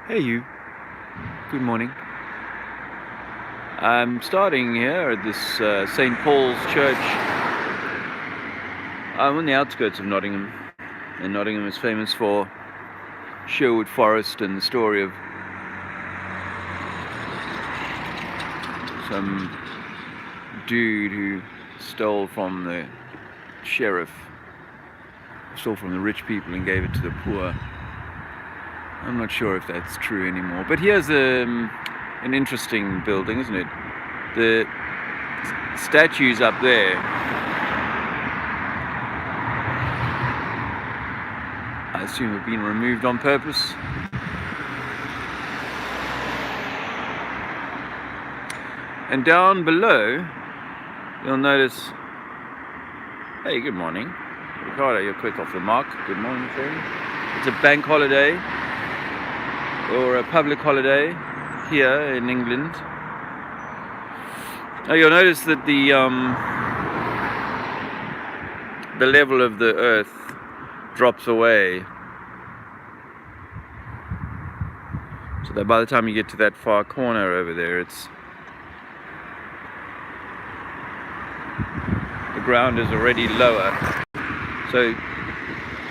Hey you, good morning. I'm starting here at this St. Paul's Church. I'm on the outskirts of Nottingham, and Nottingham is famous for Sherwood Forest and the story of some dude who stole from the sheriff, stole from the rich people and gave it to the poor. I'm not sure if that's true anymore, but here's an interesting building, isn't it? The statues up there, I assume, have been removed on purpose. And down below, you'll notice, hey, good morning. Ricardo, you're quick off the mark. Good morning, friend. It's a bank holiday, or a public holiday here in England. Now you'll notice that the level of the earth drops away, so that by the time you get to that far corner over there, the ground is already lower. So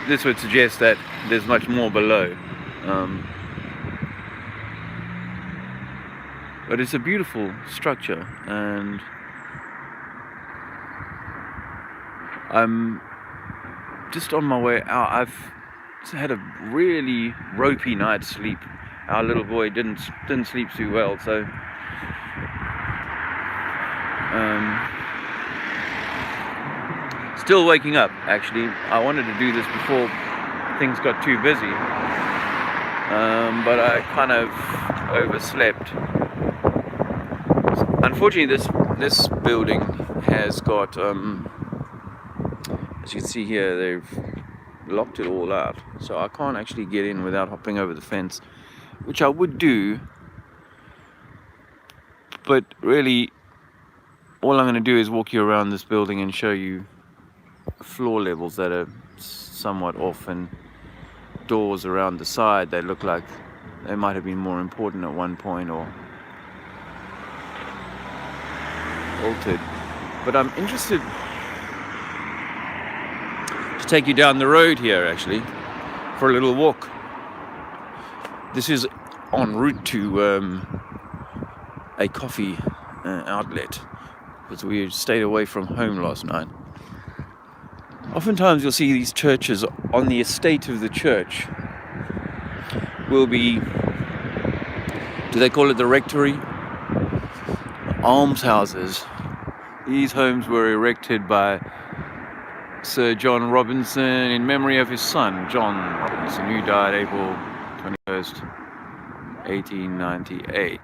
this would suggest that there's much more below. But it's a beautiful structure, and I'm just on my way out. I've had a really ropey night's sleep. Our little boy didn't sleep too well, so still waking up. Actually, I wanted to do this before things got too busy, but I kind of overslept. Unfortunately, this building has got, as you can see here, they've locked it all out, so I can't actually get in without hopping over the fence, which I would do, but really all I'm going to do is walk you around this building and show you floor levels that are somewhat off, and doors around the side. They look like they might have been more important at one point or altered. But I'm interested to take you down the road here, actually, for a little walk. This is en route to a coffee outlet, because we stayed away from home last night. Oftentimes you'll see these churches on the estate of the church will be, do they call it the rectory? Almshouses. These homes were erected by Sir John Robinson in memory of his son, John Robinson, who died April 21st, 1898.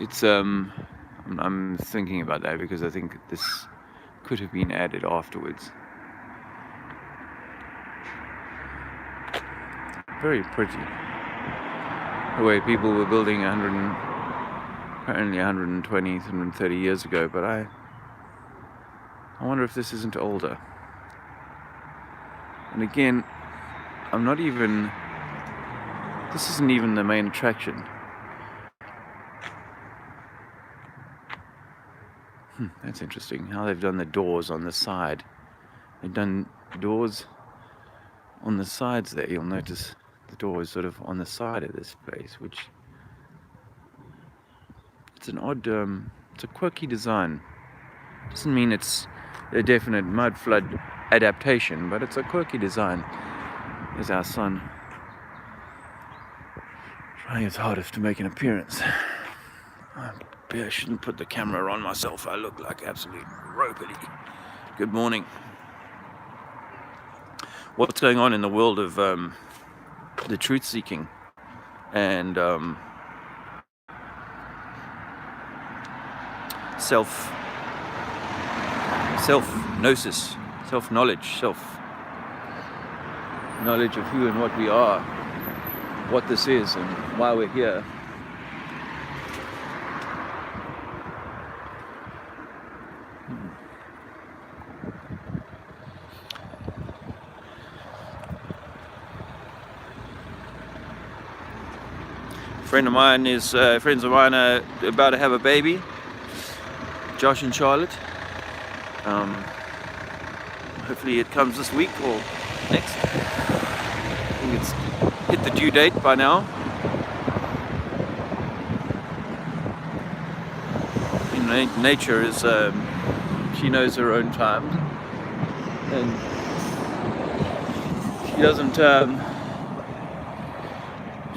It's I'm thinking about that because I think this could have been added afterwards. Very pretty. The way people were building apparently 120, 130 years ago, but I wonder if this isn't older. And again, this isn't even the main attraction. That's interesting, how they've done the doors on the side. They've done doors on the sides there. You'll notice the door is sort of on the side of this place, which it's an odd, it's a quirky design. Doesn't mean it's a definite mud flood adaptation, but it's a quirky design. There's our son trying his hardest to make an appearance. I shouldn't put the camera on myself. I look like absolute ropey. Good morning. What's going on in the world of the truth-seeking and self-gnosis, self-knowledge of who and what we are, what this is and why we're here. Friends of mine are about to have a baby, Josh and Charlotte. Hopefully it comes this week or next. I think it's hit the due date by now. Nature is, she knows her own time, and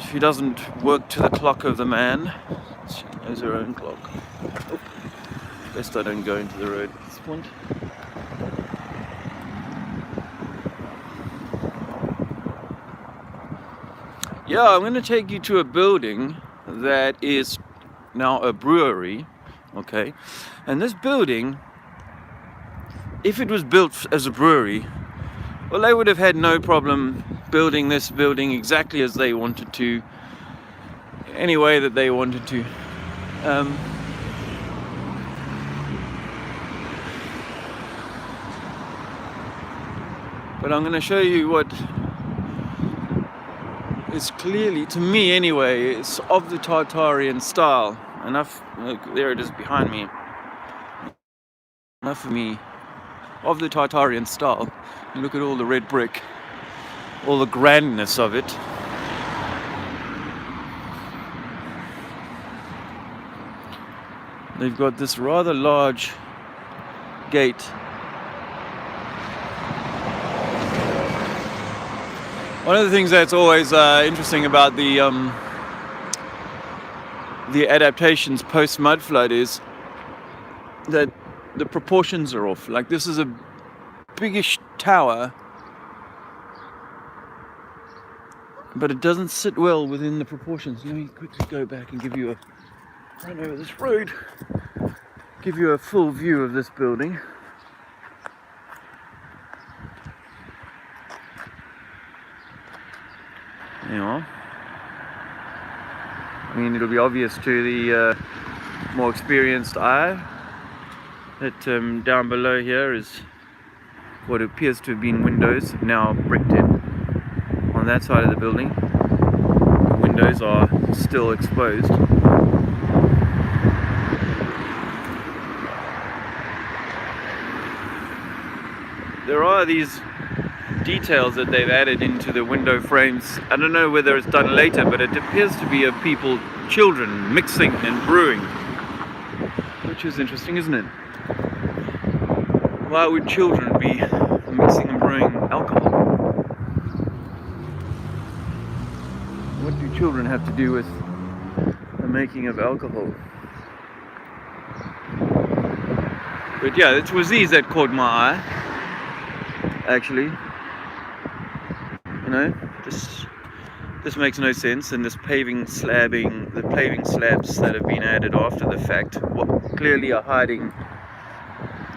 she doesn't work to the clock of the man. She knows her own clock. Oh, best I don't go into the road at this point. Yeah, I'm going to take you to a building that is now a brewery, okay? And this building, if it was built as a brewery, well, they would have had no problem building this building exactly as they wanted to, any way that they wanted to. But I'm going to show you what is clearly, to me anyway, it's of the Tartarian style. Enough, look, there it is behind me. Enough for me. Of the Tartarian style. And look at all the red brick, all the grandness of it. They've got this rather large gate. One of the things that's always interesting about the adaptations post mud flood is that the proportions are off. Like, this is a biggish tower, but it doesn't sit well within the proportions. Let me quickly go back and give you a run over this road, give you a full view of this building. There you are. I mean, it'll be obvious to the more experienced eye that down below here is what appears to have been windows, now bricked in on that side of the building. The windows are still exposed. There are these details that they've added into the window frames. I don't know whether it's done later, but it appears to be of children mixing and brewing, which is interesting, isn't it? Why would children be mixing and brewing alcohol? What do children have to do with the making of alcohol? But yeah, it was these that caught my eye, actually. You know, this makes no sense, and this the paving slabs that have been added after the fact, clearly are hiding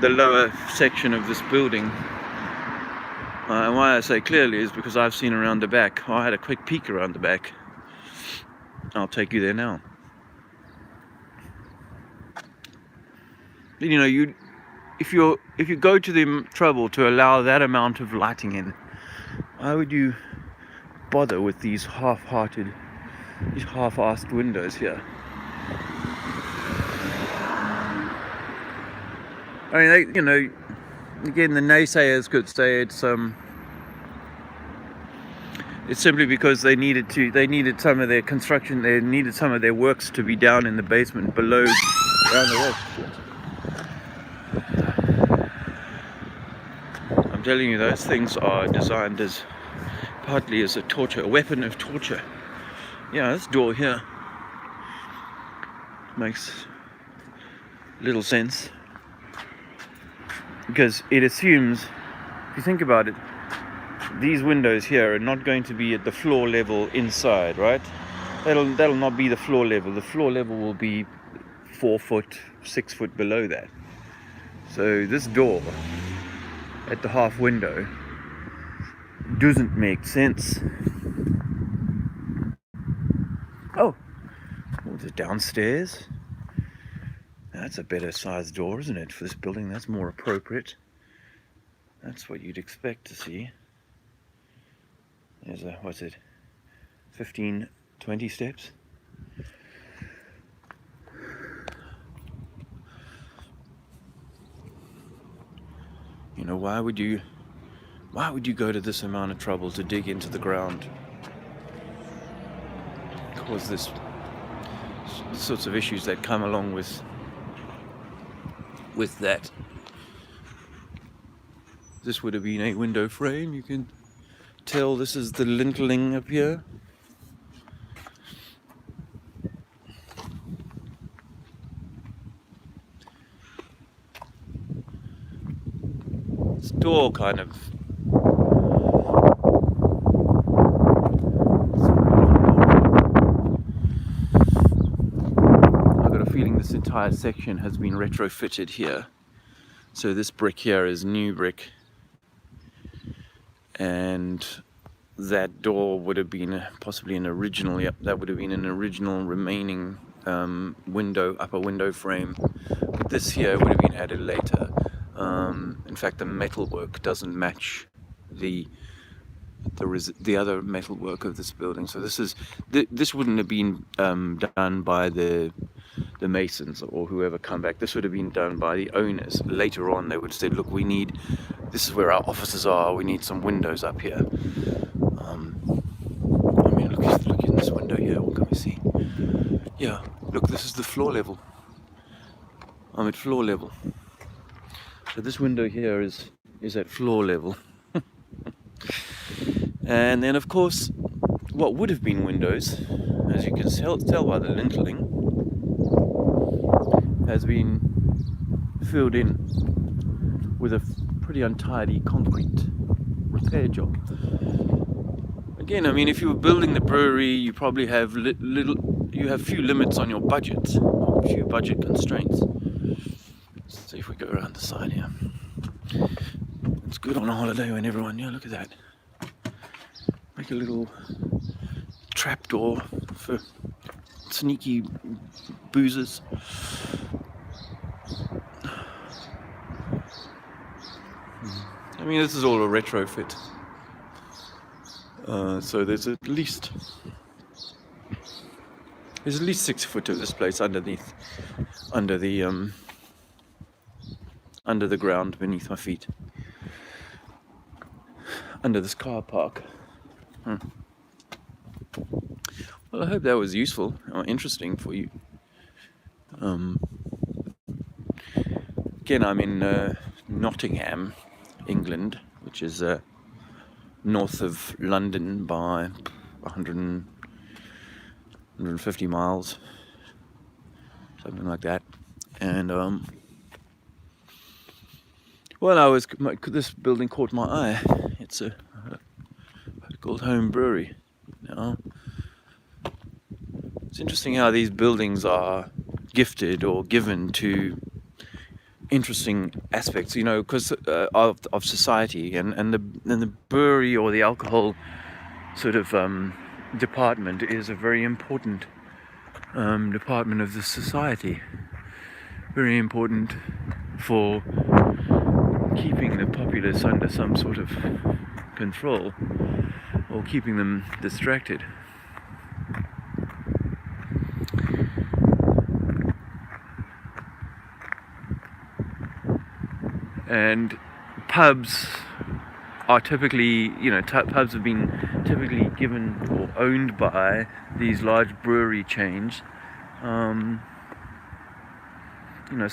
the lower section of this building. And why I say clearly is because I've seen around the back. I had a quick peek around the back. I'll take you there now. You know, if you go to the trouble to allow that amount of lighting in, why would you bother with these half-assed windows here? I mean, you know, again, the naysayers could say it's simply because they needed some of their construction, they needed some of their works to be down in the basement below around the wall. I'm telling you, those things are designed as partly as a weapon of torture. Yeah, this door here makes little sense, because it assumes, if you think about it, these windows here are not going to be at the floor level inside, right? That'll not be the floor level. The floor level will be 4 foot, 6 foot below that. So this door at the half window doesn't make sense. Oh, it's downstairs. That's a better sized door, isn't it, for this building? That's more appropriate. That's what you'd expect to see. There's 15, 20 steps. You know, why would you go to this amount of trouble to dig into the ground? Cause this sorts of issues that come along with that. This would have been a window frame. You can tell this is the lintling up here. This door kind of this entire section has been retrofitted here. So this brick here is new brick, and that door would have been possibly an original, that would have been an original remaining upper window frame. But this here would have been added later. In fact, the metalwork doesn't match the other metalwork of this building. So this wouldn't have been done by the masons or whoever come back. This would have been done by the owners. Later on, they would have said, look, this is where our offices are, we need some windows up here. I mean, look in this window here, what can we see? Yeah, look, this is the floor level. I'm at floor level. So this window here is at floor level. And then, of course, what would have been windows, as you can tell by the lintling, has been filled in with a pretty untidy concrete repair job. Again, I mean, if you were building the brewery, you probably have few limits on your budget, a few budget constraints. Let's see if we go around the side here. It's good on a holiday when everyone, yeah, look at that. Make a little trapdoor for sneaky boozers. I mean, this is all a retrofit. So there's at least 6 foot of this place under the ground beneath my feet, under this car park. Well, I hope that was useful or interesting for you. Again, I'm in Nottingham, England, which is north of London by 150 miles, something like that. And this building caught my eye. It's a called Home Brewery. Now, it's interesting how these buildings are gifted or given to interesting aspects, you know, because of society, and the brewery or the alcohol sort of department is a very important department of the society. Very important for keeping the populace under some sort of control or keeping them distracted. And pubs are typically, pubs have been typically given or owned by these large brewery chains. So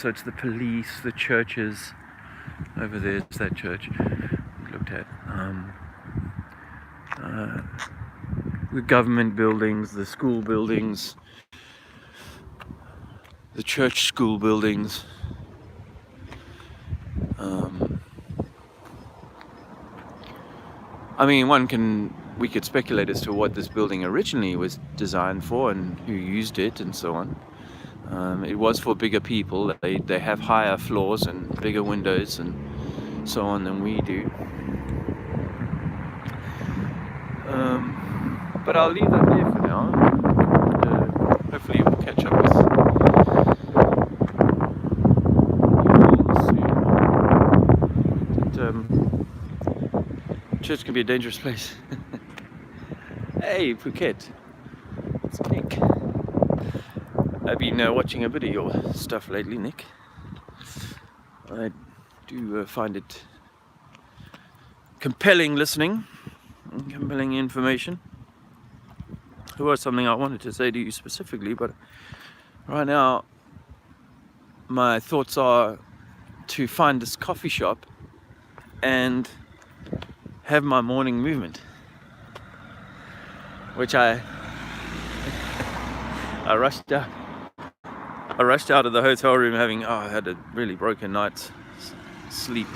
it's the police, the churches. Over there's that church we looked at. The government buildings, the school buildings, the church school buildings. I mean, we could speculate as to what this building originally was designed for and who used it and so on. It was for bigger people. They have higher floors and bigger windows and so on than we do. But I'll leave that there for now. Hopefully we'll catch up with you all soon. Church can be a dangerous place. Hey, Phuket. It's Nick. I've been watching a bit of your stuff lately, Nick. I do find it compelling listening, compelling information. There was something I wanted to say to you specifically, but right now my thoughts are to find this coffee shop and have my morning movement, which I rushed out. I rushed out of the hotel room having I had a really broken night's sleep.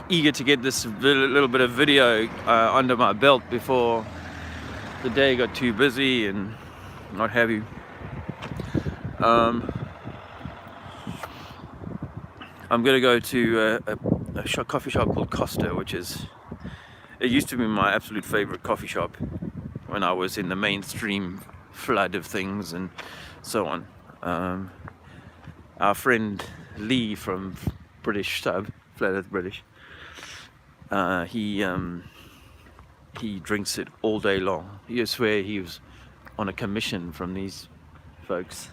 Eager to get this little bit of video under my belt before the day got too busy and what have you. I'm going to go to a coffee shop called Costa, it used to be my absolute favorite coffee shop when I was in the mainstream flood of things and so on. Our friend Lee from British Sub, Flat Earth British, he drinks it all day long. You swear he was on a commission from these folks.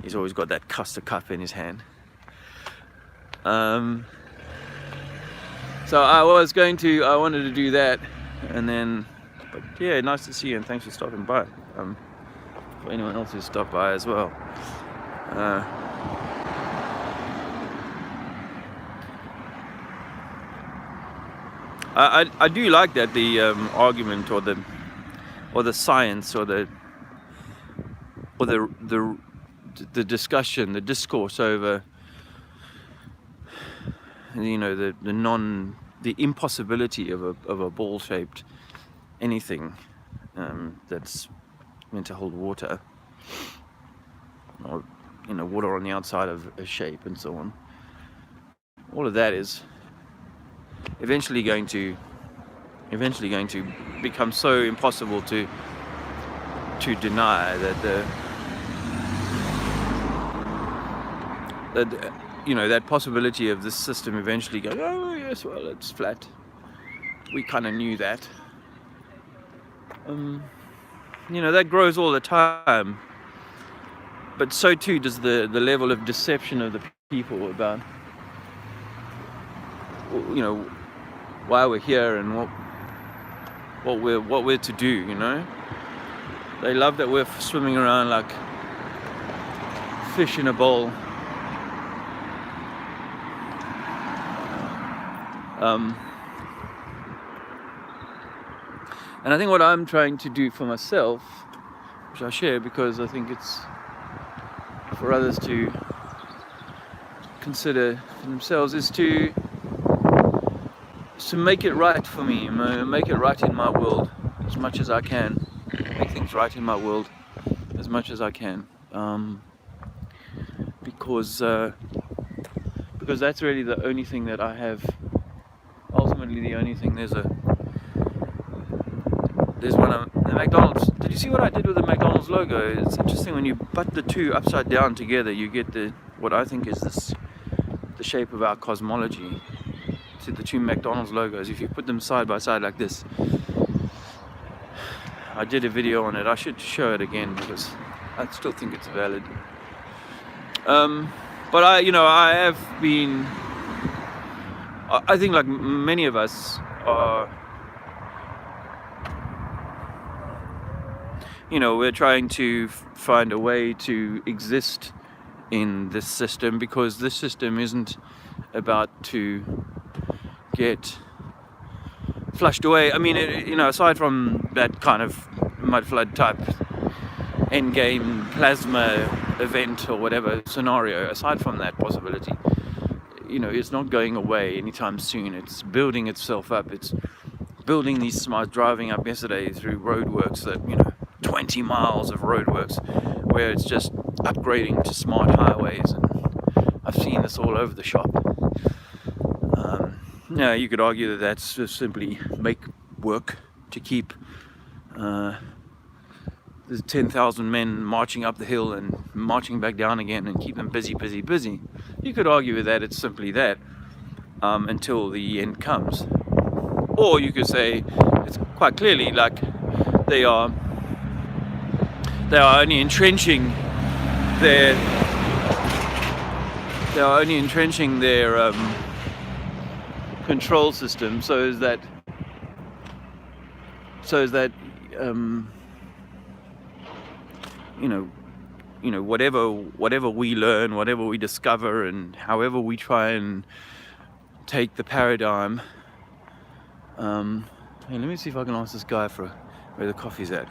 He's always got that Costa cup in his hand. So I wanted to do that, and then, but yeah, nice to see you and thanks for stopping by. For anyone else who stopped by as well. I do like that the argument or the science or the discussion, the discourse over the impossibility of a ball-shaped anything that's meant to hold water, or water on the outside of a shape and so on. All of that is eventually going to become so impossible to deny that that possibility of this system eventually going, oh yes, well, it's flat. We kind of knew that. That grows all the time. But so too does the level of deception of the people about, why we're here and what we're to do. They love that we're swimming around like fish in a bowl. And I think what I'm trying to do for myself, which I share because I think it's for others to consider for themselves, is to make it right for me, make it right in my world as much as I can, make things right in my world as much as I can, because that's really the only thing that I have. Ultimately, the only thing there's one of the McDonald's. Did you see what I did with the McDonald's logo? It's interesting when you butt the two upside down together, you get what I think is the shape of our cosmology. See the two McDonald's logos. If you put them side by side like this, I did a video on it. I should show it again because I still think it's valid. But I have been. I think, like many of us are, we're trying to find a way to exist in this system, because this system isn't about to get flushed away. I mean, aside from that kind of mud flood type endgame plasma event or whatever scenario, aside from that possibility, it's not going away anytime soon. It's building itself up. It's building these. I was driving up yesterday through roadworks 20 miles of roadworks where it's just upgrading to smart highways, and I've seen this all over the shop. You could argue that that's just simply make work to keep there's 10,000 men marching up the hill and marching back down again and keep them busy. You could argue with that, it's simply that, until the end comes. Or you could say it's quite clearly like they are only entrenching their they are only entrenching their control system so as that whatever we learn, whatever we discover, and however we try and take the paradigm. Hey, let me see if I can ask this guy for where the coffee's at.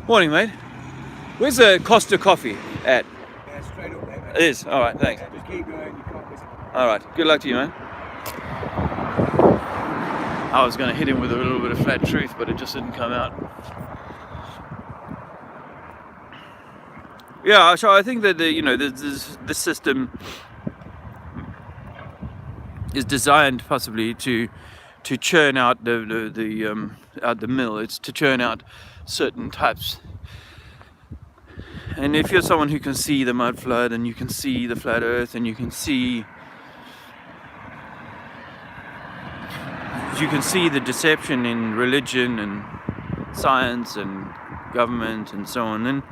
Morning, mate. Where's the Costa coffee at? Straight up there, mate. It is? Alright, thanks. Just keep going, you can't miss it. Alright, good luck to you, man. I was going to hit him with a little bit of flat truth, but it just didn't come out. Yeah, so I think that this system is designed possibly to churn out the mill. It's to churn out certain types. And if you're someone who can see the mud flood, and you can see the flat earth, and you can see the deception in religion and science and government and so on, then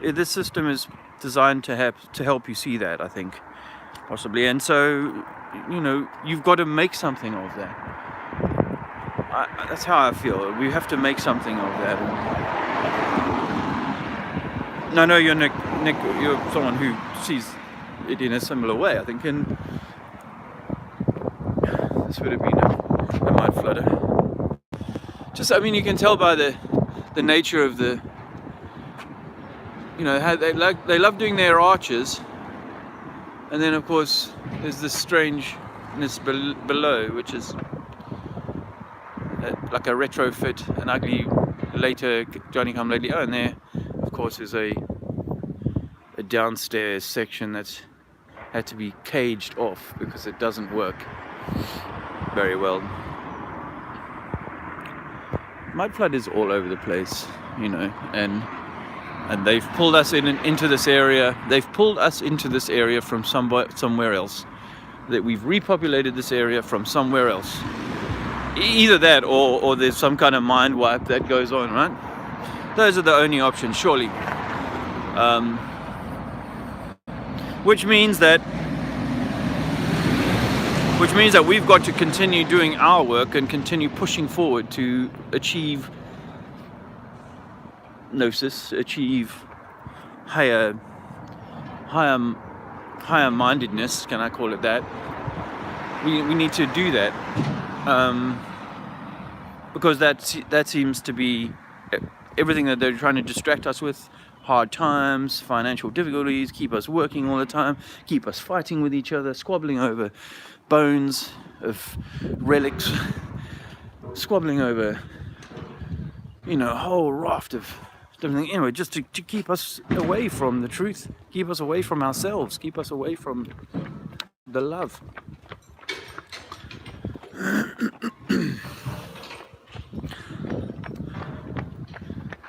this system is designed to help you see that, I think, possibly. And so, you've got to make something of that. That's how I feel. We have to make something of that. And I know you're Nick. You're someone who sees it in a similar way, I think. And this would have been a mud flooder. You can tell by the nature of the. How they love doing their arches, and then of course there's this strangeness below, which is like a retrofit, an ugly later Johnny come lately. Oh, and there of course is a downstairs section that's had to be caged off because it doesn't work very well. Mud flood is all over the place, and they've pulled us into this area. They've pulled us into this area from somewhere else. That we've repopulated this area from somewhere else. Either that, or there's some kind of mind wipe that goes on, right? Those are the only options, surely. Which means that we've got to continue doing our work and continue pushing forward to achieve gnosis, achieve higher mindedness, can I call it that? We need to do that, because that seems to be everything that they're trying to distract us with. Hard times, financial difficulties, keep us working all the time, keep us fighting with each other, squabbling over bones of relics, squabbling over a whole raft of everything, anyway, just to keep us away from the truth, keep us away from ourselves, keep us away from the love.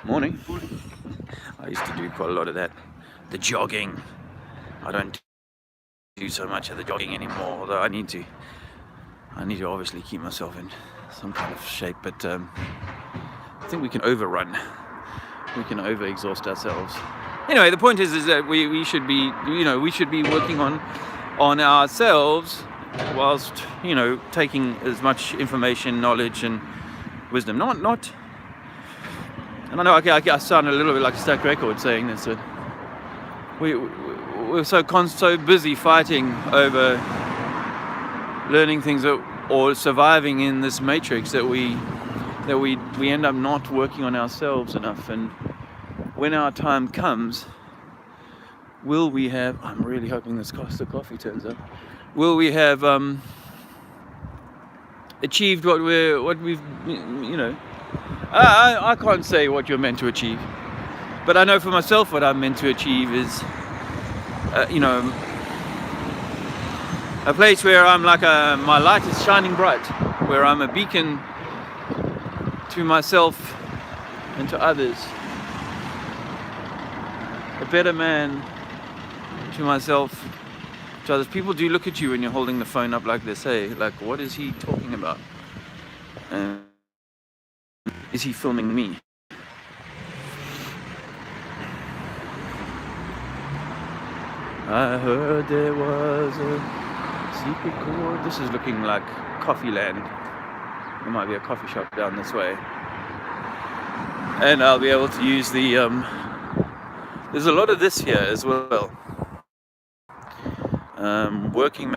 Morning. I used to do quite a lot of that. The jogging. I don't do so much of the jogging anymore, although I need to obviously keep myself in some kind of shape, but I think we can overrun. We can over-exhaust ourselves. Anyway, the point is that we should be, working on ourselves whilst, taking as much information, knowledge, and wisdom. Not. And I know I sound a little bit like a stuck record saying this, but we're so busy fighting over learning things or surviving in this matrix that we end up not working on ourselves enough. And when our time comes, will we have? I'm really hoping this Costa coffee turns up. Will we have achieved what we've I can't say what you're meant to achieve, but I know for myself what I'm meant to achieve is a place where I'm like my light is shining bright, where I'm a beacon to myself and to others, a better man to myself, to others. People do look at you when you're holding the phone up like this, hey, like, what is he talking about? Is he filming me? I heard there was a secret chord. This is looking like coffee land. There might be a coffee shop down this way. And I'll be able to use the, there's a lot of this here as well. Working